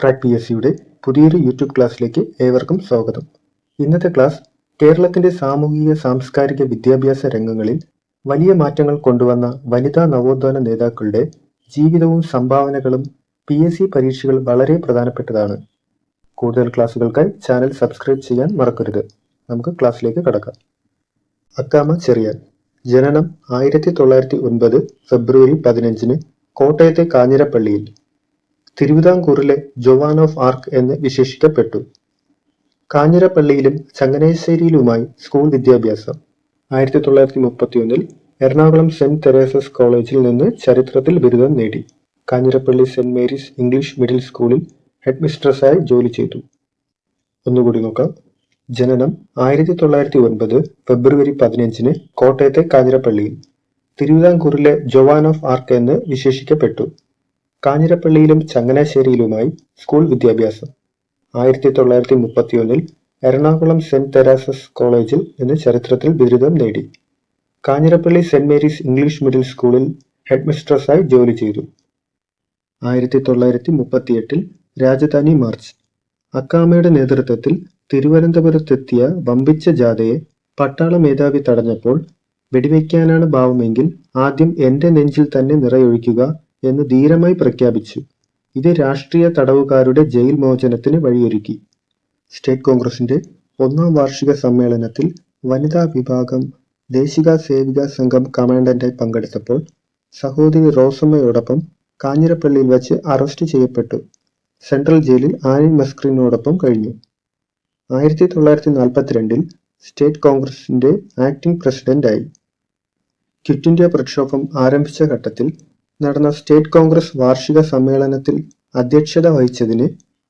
Crack P S സിയുടെ പുതിയൊരു YouTube ക്ലാസ്സിലേക്ക് ഏവർക്കും സ്വാഗതം. ഇന്നത്തെ ക്ലാസ് കേരളത്തിന്റെ സാമൂഹിക സാംസ്കാരിക വിദ്യാഭ്യാസ രംഗങ്ങളിൽ വലിയ മാറ്റങ്ങൾ കൊണ്ടുവന്ന വനിതാ നവോത്ഥാന നേതാക്കളുടെ ജീവിതവും സംഭാവനകളും PSC പരീക്ഷകൾ വളരെ പ്രധാനപ്പെട്ടതാണ്. കൂടുതൽ ക്ലാസ്സുകൾക്കായി ചാനൽ സബ്സ്ക്രൈബ് ചെയ്യാൻ മറക്കരുത്. നമുക്ക് ക്ലാസ്സിലേക്ക് കടക്കാം. അക്കാമ ചെറിയാൻ. ജനനം 1909 ഫെബ്രുവരി 15 കോട്ടയത്തെ കാഞ്ഞിരപ്പള്ളിയിൽ. തിരുവിതാംകൂറിലെ ജോവാൻ ഓഫ് ആർക്ക് എന്ന് വിശേഷിക്കപ്പെട്ടു. കാഞ്ഞിരപ്പള്ളിയിലും ചങ്ങനാശ്ശേരിയിലുമായി സ്കൂൾ വിദ്യാഭ്യാസം. 1931 എറണാകുളം സെന്റ് തെരേസസ് കോളേജിൽ നിന്ന് ചരിത്രത്തിൽ ബിരുദം നേടി. Kanjirappally saint Mary's English middle സ്കൂളിൽ ഹെഡ് മിസ്ട്രസ്സായി ജോലി ചെയ്തു. ഒന്നുകൂടി നോക്കാം. ജനനം 1909 ഫെബ്രുവരി 15 കോട്ടയത്തെ കാഞ്ഞിരപ്പള്ളിയിൽ. തിരുവിതാംകൂറിലെ ജോവാൻ ഓഫ് ആർക്ക് എന്ന് വിശേഷിക്കപ്പെട്ടു. കാഞ്ഞിരപ്പള്ളിയിലും ചങ്ങനാശ്ശേരിയിലുമായി സ്കൂൾ വിദ്യാഭ്യാസം. 1931 എറണാകുളം സെന്റ് തെരേസസ് കോളേജിൽ നിന്ന് ചരിത്രത്തിൽ ബിരുദം നേടി. Kanjirappally saint Mary's English middle സ്കൂളിൽ ഹെഡ് മിസ്ട്രസ്സായി ജോലി ചെയ്തു. 1938 രാജധാനി മാർച്ച്. അക്കാമയുടെ നേതൃത്വത്തിൽ തിരുവനന്തപുരത്തെത്തിയ വമ്പിച്ച ജാഥയെ പട്ടാള മേധാവി തടഞ്ഞപ്പോൾ വെടിവെക്കാനാണ് ഭാവമെങ്കിൽ ആദ്യം എന്റെ നെഞ്ചിൽ തന്നെ നിറയൊഴിക്കുക എന്ന് ധീരമായി പ്രഖ്യാപിച്ചു. ഇത് രാഷ്ട്രീയ തടവുകാരുടെ ജയിൽ മോചനത്തിന് വഴിയൊരുക്കി. സ്റ്റേറ്റ് കോൺഗ്രസിന്റെ 1ാം വാർഷിക സമ്മേളനത്തിൽ വനിതാ വിഭാഗം ദേശിക സേവികാ സംഘം കമാൻഡന്റായി പങ്കെടുത്തപ്പോൾ സഹോദരി റോസമ്മയോടൊപ്പം കാഞ്ഞിരപ്പള്ളിയിൽ വച്ച് അറസ്റ്റ് ചെയ്യപ്പെട്ടു. സെൻട്രൽ ജയിലിൽ ആനി മസ്ക്രിനോടൊപ്പം കഴിഞ്ഞു. 1942 സ്റ്റേറ്റ് കോൺഗ്രസിന്റെ ആക്ടിംഗ് പ്രസിഡന്റായി. ക്വിറ്റ് ഇന്ത്യ പ്രക്ഷോഭം ആരംഭിച്ച ഘട്ടത്തിൽ നടന്ന സ്റ്റേറ്റ് കോൺഗ്രസ് വാർഷിക സമ്മേളനത്തിൽ അധ്യക്ഷത വഹിച്ചതിന്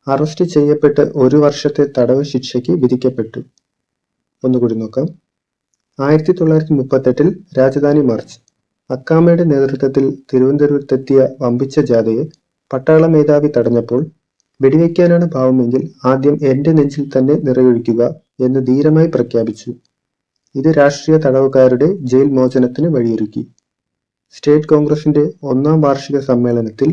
അറസ്റ്റ് ചെയ്യപ്പെട്ട് 1 വർഷത്തെ തടവ് ശിക്ഷയ്ക്ക് വിധിക്കപ്പെട്ടു. ഒന്നുകൂടി നോക്കാം. 1938 രാജധാനി മാർച്ച്. അക്കാമയുടെ നേതൃത്വത്തിൽ തിരുവനന്തപുരത്തെത്തിയ വമ്പിച്ച ജാഥയെ പട്ടാള മേധാവി തടഞ്ഞപ്പോൾ വെടിവെക്കാനാണ് ഭാവമെങ്കിൽ ആദ്യം എന്റെ നെഞ്ചിൽ തന്നെ നിറയൊഴിക്കുക എന്ന് ധീരമായി പ്രഖ്യാപിച്ചു. ഇത് രാഷ്ട്രീയ തടവുകാരുടെ ജയിൽ മോചനത്തിന് വഴിയൊരുക്കി. സ്റ്റേറ്റ് കോൺഗ്രസിന്റെ 1ാം വാർഷിക സമ്മേളനത്തിൽ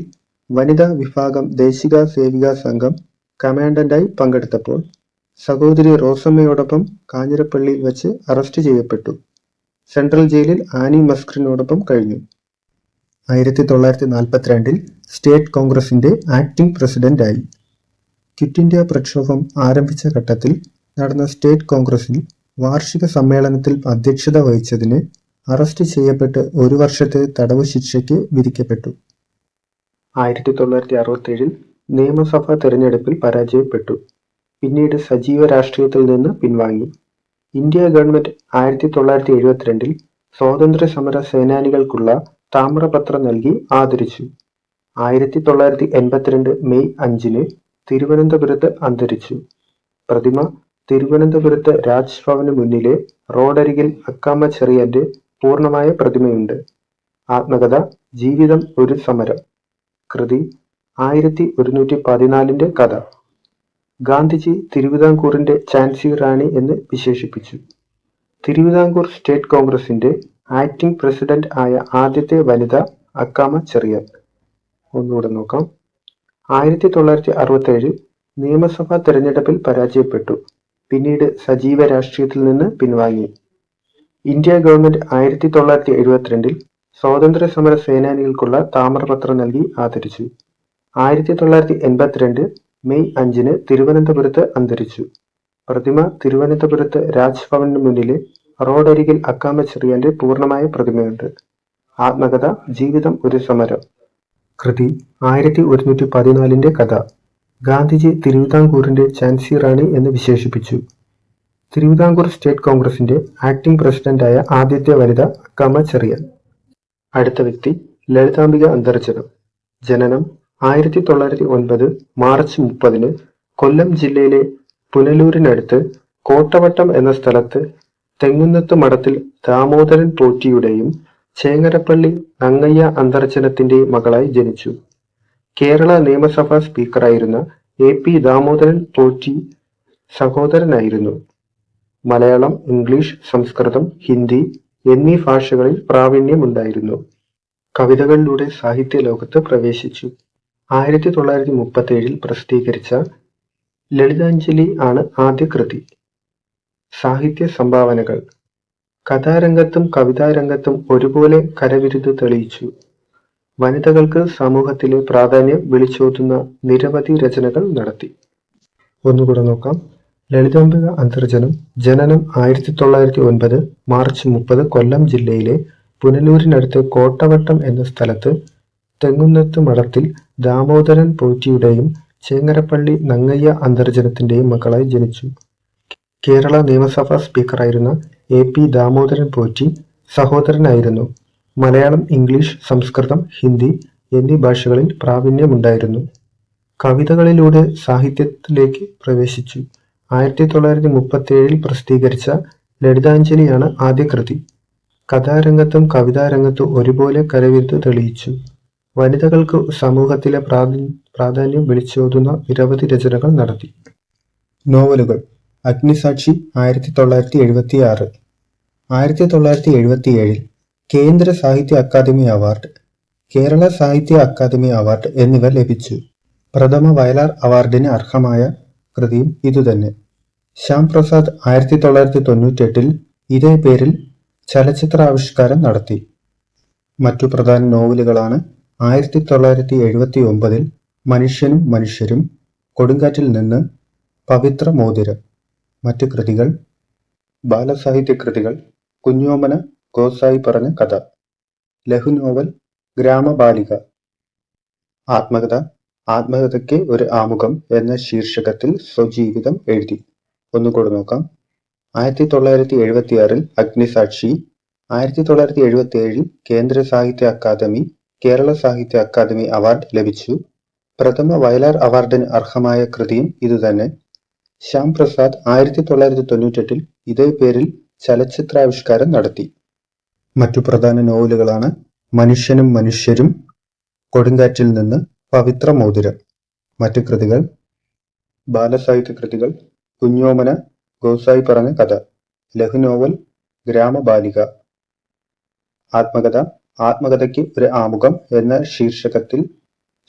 വനിതാ വിഭാഗം ദേശിക സേവികാ സംഘം കമാൻഡന്റായി പങ്കെടുത്തപ്പോൾ സഹോദരി റോസമ്മയോടൊപ്പം കാഞ്ഞിരപ്പള്ളിയിൽ വച്ച് അറസ്റ്റ് ചെയ്യപ്പെട്ടു. സെൻട്രൽ ജയിലിൽ ആനി മസ്ക്രിനോടൊപ്പം കഴിഞ്ഞു. 1942 സ്റ്റേറ്റ് കോൺഗ്രസിന്റെ ആക്ടിംഗ് പ്രസിഡന്റായി. ക്വിറ്റ് ഇന്ത്യ പ്രക്ഷോഭം ആരംഭിച്ച ഘട്ടത്തിൽ നടന്ന സ്റ്റേറ്റ് കോൺഗ്രസിൽ വാർഷിക സമ്മേളനത്തിൽ അധ്യക്ഷത വഹിച്ചതിന് അറസ്റ്റ് ചെയ്യപ്പെട്ട് 1 വർഷത്തെ തടവ് ശിക്ഷയ്ക്ക് വിധിക്കപ്പെട്ടു. 1967 നിയമസഭാ തെരഞ്ഞെടുപ്പിൽ പരാജയപ്പെട്ടു. പിന്നീട് സജീവ രാഷ്ട്രീയത്തിൽ നിന്ന് പിൻവാങ്ങി. ഇന്ത്യ ഗവൺമെന്റ് 1972 സ്വാതന്ത്ര്യ സമര സേനാനികൾക്കുള്ള താമ്രപത്രം നൽകി ആദരിച്ചു. 1982 മെയ് 5 തിരുവനന്തപുരത്ത് അന്തരിച്ചു. പ്രതിമ തിരുവനന്തപുരത്ത് രാജ്ഭവന് മുന്നിലെ റോഡരികിൽ അക്കാമ ചെറിയാന്റെ പൂർണ്ണമായ പ്രതിമയുണ്ട്. ആത്മകഥ ജീവിതം ഒരു സമരം. കൃതി 1114 കഥ. ഗാന്ധിജി തിരുവിതാംകൂറിന്റെ ഝാൻസി റാണി എന്ന് വിശേഷിപ്പിച്ചു. തിരുവിതാംകൂർ സ്റ്റേറ്റ് കോൺഗ്രസിന്റെ ആക്ടിംഗ് പ്രസിഡന്റ് ആയ ആദ്യത്തെ വനിത അക്കാമ ചെറിയാൻ. ഒന്നുകൂടെ നോക്കാം. 1967 നിയമസഭാ തെരഞ്ഞെടുപ്പിൽ പരാജയപ്പെട്ടു. പിന്നീട് സജീവ രാഷ്ട്രീയത്തിൽ നിന്ന് പിൻവാങ്ങി. ഇന്ത്യ ഗവൺമെന്റ് 1972 സ്വാതന്ത്ര്യ സമര സേനാനികൾക്കുള്ള താമ്രപത്രം നൽകി ആദരിച്ചു. 1982 മെയ് 5 തിരുവനന്തപുരത്ത് അന്തരിച്ചു. പ്രതിമ തിരുവനന്തപുരത്ത് രാജ്ഭവന് മുന്നിലെ റോഡരികിൽ അക്കാമ ചെറിയാന്റെ പൂർണ്ണമായ പ്രതിമയുണ്ട്. ആത്മകഥ ജീവിതം ഒരു സമരം. കൃതി 1114 കഥ. ഗാന്ധിജി തിരുവിതാംകൂറിന്റെ ഝാൻസി റാണി എന്ന് വിശേഷിപ്പിച്ചു. തിരുവിതാംകൂർ സ്റ്റേറ്റ് കോൺഗ്രസിന്റെ ആക്ടിംഗ് പ്രസിഡന്റായ ആദ്യത്തെ വനിത അക്കാമ ചെറിയാൻ. അടുത്ത വ്യക്തി ലളിതാംബിക അന്തർജനം. ജനനം 1909 മാർച്ച് 30 കൊല്ലം ജില്ലയിലെ പുനലൂരിനടുത്ത് കോട്ടവട്ടം എന്ന സ്ഥലത്ത് തെങ്ങുന്നത്ത് മഠത്തിൽ ദാമോദരൻ പോറ്റിയുടെയും ചേങ്ങരപ്പള്ളി നങ്ങയ്യ അന്തർജനത്തിന്റെയും മകളായി ജനിച്ചു. കേരള നിയമസഭാ സ്പീക്കറായിരുന്ന AP ദാമോദരൻ പോറ്റി സഹോദരനായിരുന്നു. മലയാളം, ഇംഗ്ലീഷ്, സംസ്കൃതം, ഹിന്ദി എന്നീ ഭാഷകളിൽ പ്രാവീണ്യമുണ്ടായിരുന്നു. കവിതകളിലൂടെ സാഹിത്യ ലോകത്ത് പ്രവേശിച്ചു. 1937 പ്രസിദ്ധീകരിച്ച ലളിതാഞ്ജലി ആണ് ആദ്യ കൃതി. സാഹിത്യ സംഭാവനകൾ: കഥാരംഗത്തും കവിതാരംഗത്തും ഒരുപോലെ കരവിരുത് തെളിയിച്ചു. വനിതകൾക്ക് സമൂഹത്തിലെ പ്രാധാന്യം വിളിച്ചോതുന്ന നിരവധി രചനകൾ നടത്തി. ഒന്നുകൂടെ നോക്കാം. ലളിതാംബിക അന്തർജനം. ജനനം 1909 മാർച്ച് 30 കൊല്ലം ജില്ലയിലെ പുനലൂരിനടുത്ത് കോട്ടവട്ടം എന്ന സ്ഥലത്ത് തെങ്ങുന്നത്ത് മഠത്തിൽ ദാമോദരൻ പോറ്റിയുടെയും ചേങ്ങരപ്പള്ളി നങ്ങയ്യ അന്തർജനത്തിന്റെയും മകളായി ജനിച്ചു. കേരള നിയമസഭാ സ്പീക്കറായിരുന്ന AP ദാമോദരൻ പോറ്റി സഹോദരനായിരുന്നു. മലയാളം, ഇംഗ്ലീഷ്, സംസ്കൃതം, ഹിന്ദി എന്നീ ഭാഷകളിൽ പ്രാവീണ്യമുണ്ടായിരുന്നു. കവിതകളിലൂടെ സാഹിത്യത്തിലേക്ക് പ്രവേശിച്ചു. 1937 പ്രസിദ്ധീകരിച്ച ലളിതാഞ്ജലിയാണ് ആദ്യ കൃതി. കഥാരംഗത്തും കവിതാരംഗത്തും ഒരുപോലെ കരവിരുത് തെളിയിച്ചു. വനിതകൾക്ക് സമൂഹത്തിലെ പ്രാധാന്യം വിളിച്ചോതുന്ന നിരവധി രചനകൾ നടത്തി. നോവലുകൾ. അഗ്നിസാക്ഷി 1976. 1977 കേന്ദ്ര സാഹിത്യ അക്കാദമി അവാർഡ്, കേരള സാഹിത്യ അക്കാദമി അവാർഡ് എന്നിവ ലഭിച്ചു. പ്രഥമ വയലാർ അവാർഡിന് അർഹമായ കൃതിയും ഇതുതന്നെ. ശ്യാം പ്രസാദ് 1998 ഇതേ പേരിൽ ചലച്ചിത്രാവിഷ്കാരം നടത്തി. മറ്റു പ്രധാന നോവലുകളാണ് 1979 മനുഷ്യനും മനുഷ്യരും, കൊടുങ്കാറ്റിൽ നിന്ന്, പവിത്ര മോതിരം. മറ്റു കൃതികൾ: ബാലസാഹിത്യ കൃതികൾ: കുഞ്ഞോമന ഗോസായി പറഞ്ഞ കഥ, ലഘുനോവൽ ഗ്രാമബാലിക, ആത്മകഥ ആത്മകഥയ്ക്ക് ഒരു ആമുഖം എന്ന ശീർഷകത്തിൽ സ്വജീവിതം എഴുതി. ഒന്നുകൂടെ നോക്കാം. 1976 അഗ്നിസാക്ഷി, 1977 കേന്ദ്ര സാഹിത്യ അക്കാദമി, കേരള സാഹിത്യ അക്കാദമി അവാർഡ് ലഭിച്ചു. പ്രഥമ വയലാർ അവാർഡിന് അർഹമായ കൃതിയും ഇതുതന്നെ. ശ്യാം പ്രസാദ് 1998 ഇതേ പേരിൽ ചലച്ചിത്രാവിഷ്കാരം നടത്തി. മറ്റു പ്രധാന നോവലുകളാണ് മനുഷ്യനും മനുഷ്യരും, കൊടുങ്കാറ്റിൽ നിന്ന്, പവിത്ര മോതിരം. മറ്റു കൃതികൾ: ബാലസാഹിത്യ കൃതികൾ: കുഞ്ഞോമന ഗോസായി പറഞ്ഞ കഥ, ലഘുനോവൽ ഗ്രാമബാലിക, ആത്മകഥ ആത്മകഥയ്ക്ക് ഒരു ആമുഖം എന്ന ശീർഷകത്തിൽ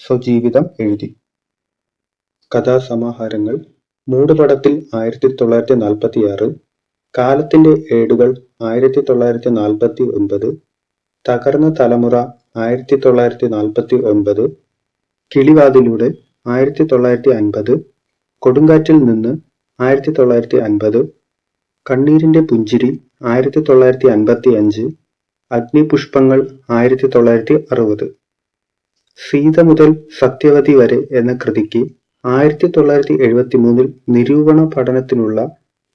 സ്വജീവിതം എഴുതി. കഥാസമാഹാരങ്ങൾ. മൂടുപടത്തിൽ 1946, കാലത്തിന്റെ ഏടുകൾ 1949, തകർന്ന തലമുറ 1949, കിളിവാതിലൂടെ 1950, കൊടുങ്കാറ്റിൽ നിന്ന് 1950, കണ്ണീരിന്റെ പുഞ്ചിരി 1955, അഗ്നിപുഷ്പങ്ങൾ 1960. സീത മുതൽ സത്യവതി വരെ എന്ന കൃതിക്ക് 1973 നിരൂപണ പഠനത്തിനുള്ള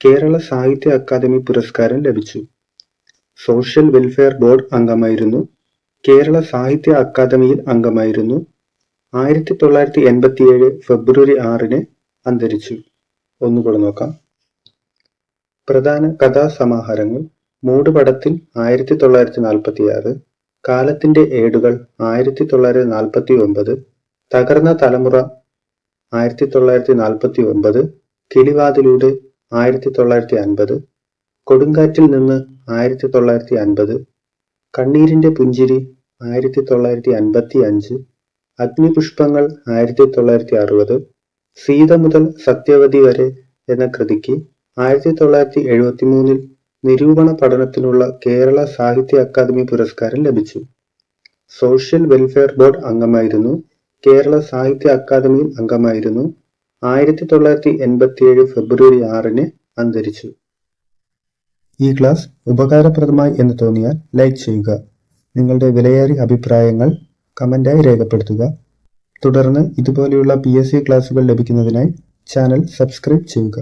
കേരള സാഹിത്യ അക്കാദമി പുരസ്കാരം ലഭിച്ചു. സോഷ്യൽ വെൽഫെയർ ബോർഡ് അംഗമായിരുന്നു. കേരള സാഹിത്യ അക്കാദമിയിൽ അംഗമായിരുന്നു. 1987 ഫെബ്രുവരി 6 അന്തരിച്ചു. ഒന്നുകൂടെ നോക്കാം. പ്രധാന കഥാസമാഹാരങ്ങൾ. മൂടുപടത്തിൽ 1946, കാലത്തിന്റെ ഏടുകൾ 1949, തകർന്ന തലമുറ 1949, കിളിവാതിലൂടെ 1950, കൊടുങ്കാറ്റിൽ നിന്ന് 1950, കണ്ണീരിന്റെ പുഞ്ചിരി 1955, അഗ്നിപുഷ്പങ്ങൾ 1960, സീത മുതൽ സത്യവതി വരെ എന്ന കൃതിക്ക് 1973 നിരൂപണ പഠനത്തിനുള്ള കേരള സാഹിത്യ അക്കാദമി പുരസ്കാരം ലഭിച്ചു. സോഷ്യൽ വെൽഫെയർ ബോർഡ് അംഗമായിരുന്നു. കേരള സാഹിത്യ അക്കാദമിയിൽ അംഗമായിരുന്നു. 1987 ഫെബ്രുവരി 6 അന്തരിച്ചു. ഈ ക്ലാസ് ഉപകാരപ്രദമായി എന്ന് തോന്നിയാൽ ലൈക്ക് ചെയ്യുക. നിങ്ങളുടെ വിലയേറിയ അഭിപ്രായങ്ങൾ കമന്റായി രേഖപ്പെടുത്തുക. തുടർന്ന് ഇതുപോലെയുള്ള PSC ക്ലാസുകൾ ലഭിക്കുന്നതിനായി ചാനൽ സബ്സ്ക്രൈബ് ചെയ്യുക.